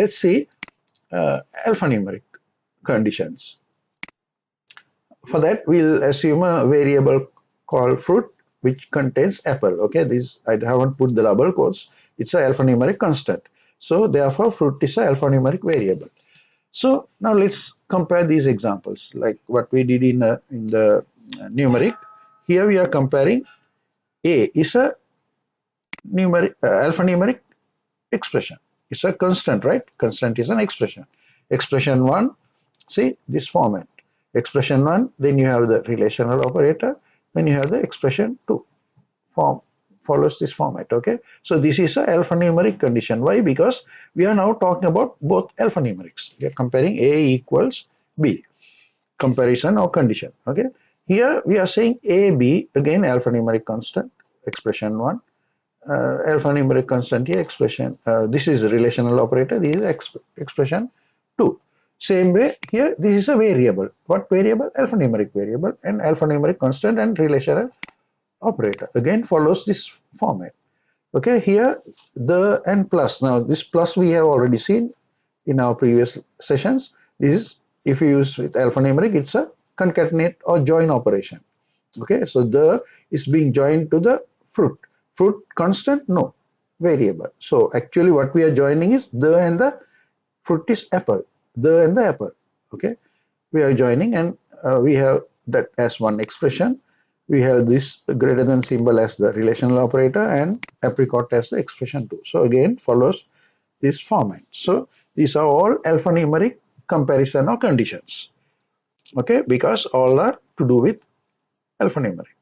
let's see alphanumeric conditions. For that, we'll assume a variable called fruit, which contains apple. Okay, this I haven't put the double quotes. It's an alphanumeric constant. So therefore, fruit is an alphanumeric variable. So now let's compare these examples, like what we did in the numeric. Here we are comparing A is a numeric alphanumeric expression. It's a constant, right? Constant is an expression. Expression 1, see this format. Expression 1, then you have the relational operator, then you have the expression 2 form follows this format. Okay, so this is a alphanumeric condition. Why? Because we are now talking about both alphanumerics. We are comparing A equals B, comparison or condition. Okay, here we are saying AB, again alphanumeric constant, expression 1, alphanumeric constant here, expression, this is a relational operator, this is expression 2. Same way here, this is a variable. What variable? Alphanumeric variable, and alphanumeric constant and relational operator again follows this format. Okay, here the and plus. Now this plus we have already seen in our previous sessions. This is, if you use with alphanumeric, it's a concatenate or join operation. Okay, so the is being joined to the fruit. Fruit constant? No, variable. So actually what we are joining is the and the fruit is apple. The and the apple. Okay, we are joining, and we have that as one expression. We have this greater than symbol as the relational operator and apricot as the expression 2. So again follows this format. So these are all alphanumeric comparison or conditions. Okay, because all are to do with alphanumeric.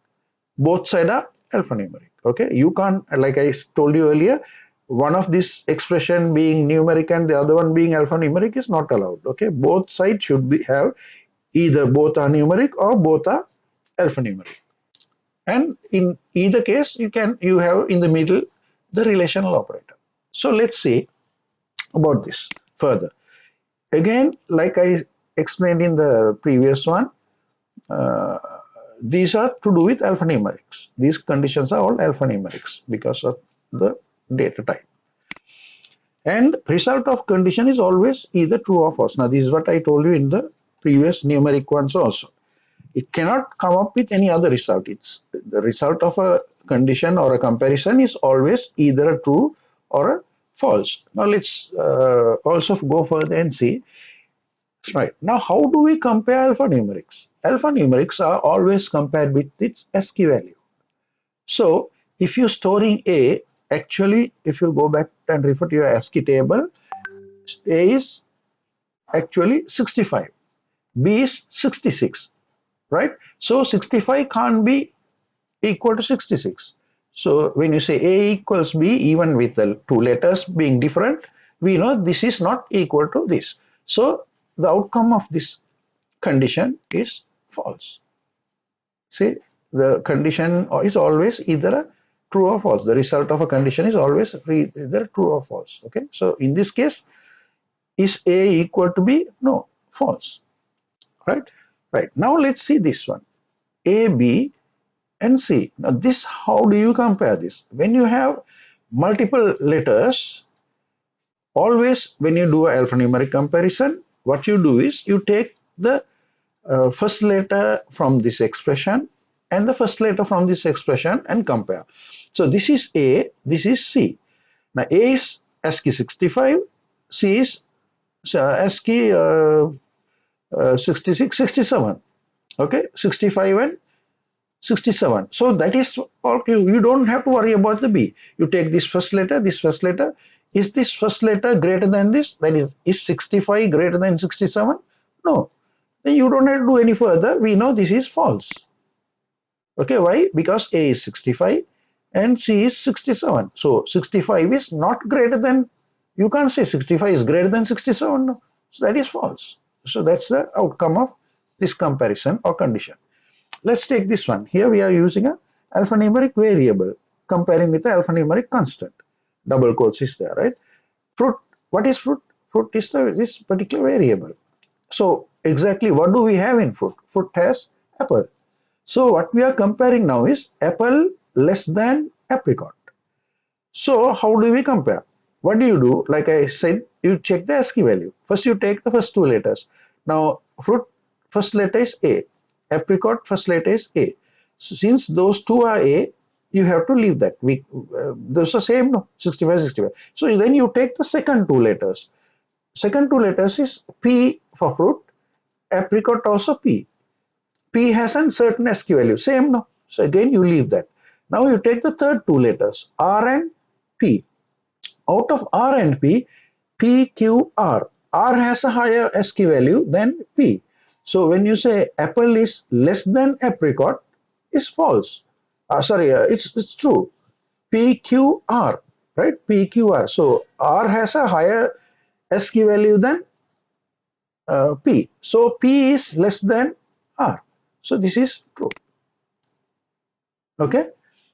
Both sides are alphanumeric. Okay, you can't, like I told you earlier, one of this expression being numeric and the other one being alphanumeric is not allowed. Okay, both sides should be have either both are numeric or both are alphanumeric. And in either case, you have in the middle the relational operator. So let's see about this further. Again, like I explained in the previous one, these are to do with alphanumerics. These conditions are all alphanumerics because of the data type. And result of condition is always either true or false. Now this is what I told you in the previous numeric ones also. It cannot come up with any other result. It's the result of a condition or a comparison is always either a true or a false. Now let's also go further and see. Right. Now how do we compare alphanumerics? Alphanumerics are always compared with its ASCII value. So if you're storing A, actually if you go back and refer to your ASCII table, A is actually 65, B is 66, right? So 65 can't be equal to 66. So when you say A equals B, even with the two letters being different, we know this is not equal to this. So the outcome of this condition is false. See, the condition is always either a true or false. The result of a condition is always either true or false. Okay, so in this case, is A equal to B? No, false. Right. Right. Now let's see this one, A, B, and C. Now this, how do you compare this? When you have multiple letters, always when you do an alphanumeric comparison, what you do is you take the first letter from this expression and the first letter from this expression and compare. So this is A, this is C. Now A is ASCII 65, C is ASCII 66, 67. Okay, 65 and 67. So that is all. You don't have to worry about the B. You take this first letter, this first letter. Is this first letter greater than this? That is 65 greater than 67? No. Then you don't have to do any further. We know this is false. Okay, why? Because A is 65 and C is 67. So 65 is not greater than, you can't say 65 is greater than 67. No. So that is false. So that's the outcome of this comparison or condition. Let's take this one. Here we are using a alphanumeric variable comparing with the alphanumeric constant. Double quotes is there, right? Fruit. What is fruit? Fruit is this particular variable. So exactly what do we have in fruit? Fruit has apple. So what we are comparing now is apple less than apricot. So how do we compare? What do you do? Like I said, you check the ASCII value. First you take the first two letters. Now fruit first letter is A, apricot first letter is A. So since those two are A, you have to leave that. Those are same, no, 65, 65. So then you take the second two letters. Second two letters is P for fruit, apricot also P. P has a certain ASCII value, same, no. So again you leave that. Now you take the third two letters, R and P. Out of R and P, P, Q, R. R has a higher ASCII value than P. So when you say apple is less than apricot, it's false. It's true. P, Q, R, right? P, Q, R. So R has a higher ASCII value than P. So P is less than R. So this is true. Okay.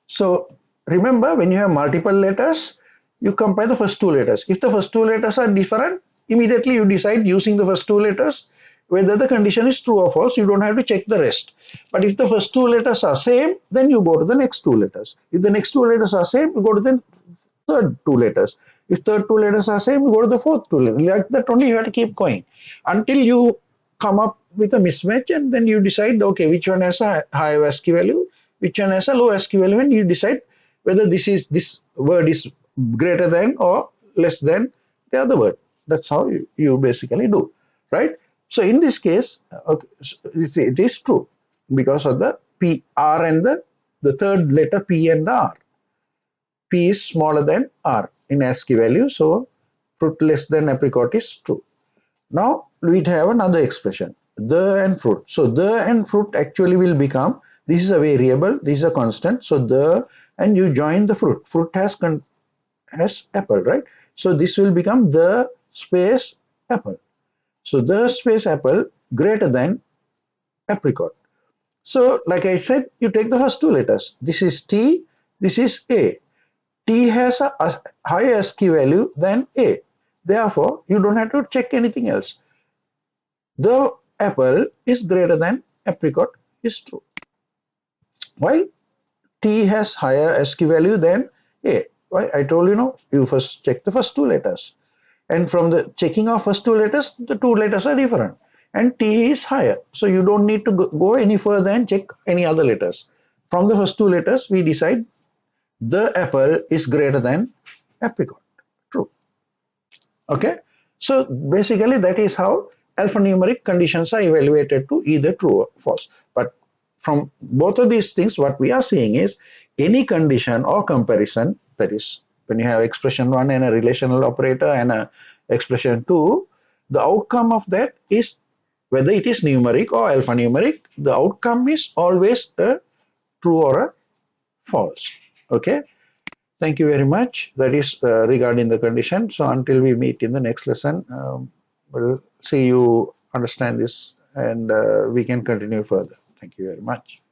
So remember, when you have multiple letters, you compare the first two letters. If the first two letters are different, immediately you decide using the first two letters whether the condition is true or false. You don't have to check the rest. But if the first two letters are same, then you go to the next two letters. If the next two letters are same, you go to the third two letters. If third two letters are same, you go to the fourth two letters. Like that only you have to keep going until you come up with a mismatch, and then you decide, okay, which one has a high ASCII value, which one has a low ASCII value, and you decide whether this word is greater than or less than the other word. That's how you basically do, right? So in this case, okay, it is true because of the P, R, and the third letter P and the R. P is smaller than R in ASCII value, so fruit less than apricot is true. Now we have another expression, the and fruit. So the and fruit actually will become, this is a variable, this is a constant. So the and you join the fruit. Fruit has apple, right? So this will become the space apple. So the space apple greater than apricot. So like I said, you take the first two letters. This is T, this is A. T has a higher ASCII value than A. Therefore, you don't have to check anything else. The apple is greater than apricot is true. Why? T has higher ASCII value than A. Why? I told you, no, you first check the first two letters. And from the checking of first two letters, the two letters are different. And T is higher. So you don't need to go any further and check any other letters. From the first two letters, we decide the apple is greater than apricot. True. Okay. So basically that is how alphanumeric conditions are evaluated to either true or false. But from both of these things, what we are seeing is any condition or comparison, that is when you have expression 1 and a relational operator and a expression 2, the outcome of that is, whether it is numeric or alphanumeric, the outcome is always a true or a false. Okay. Thank you very much. That is regarding the condition. So until we meet in the next lesson, we'll see you understand this, and we can continue further. Thank you very much.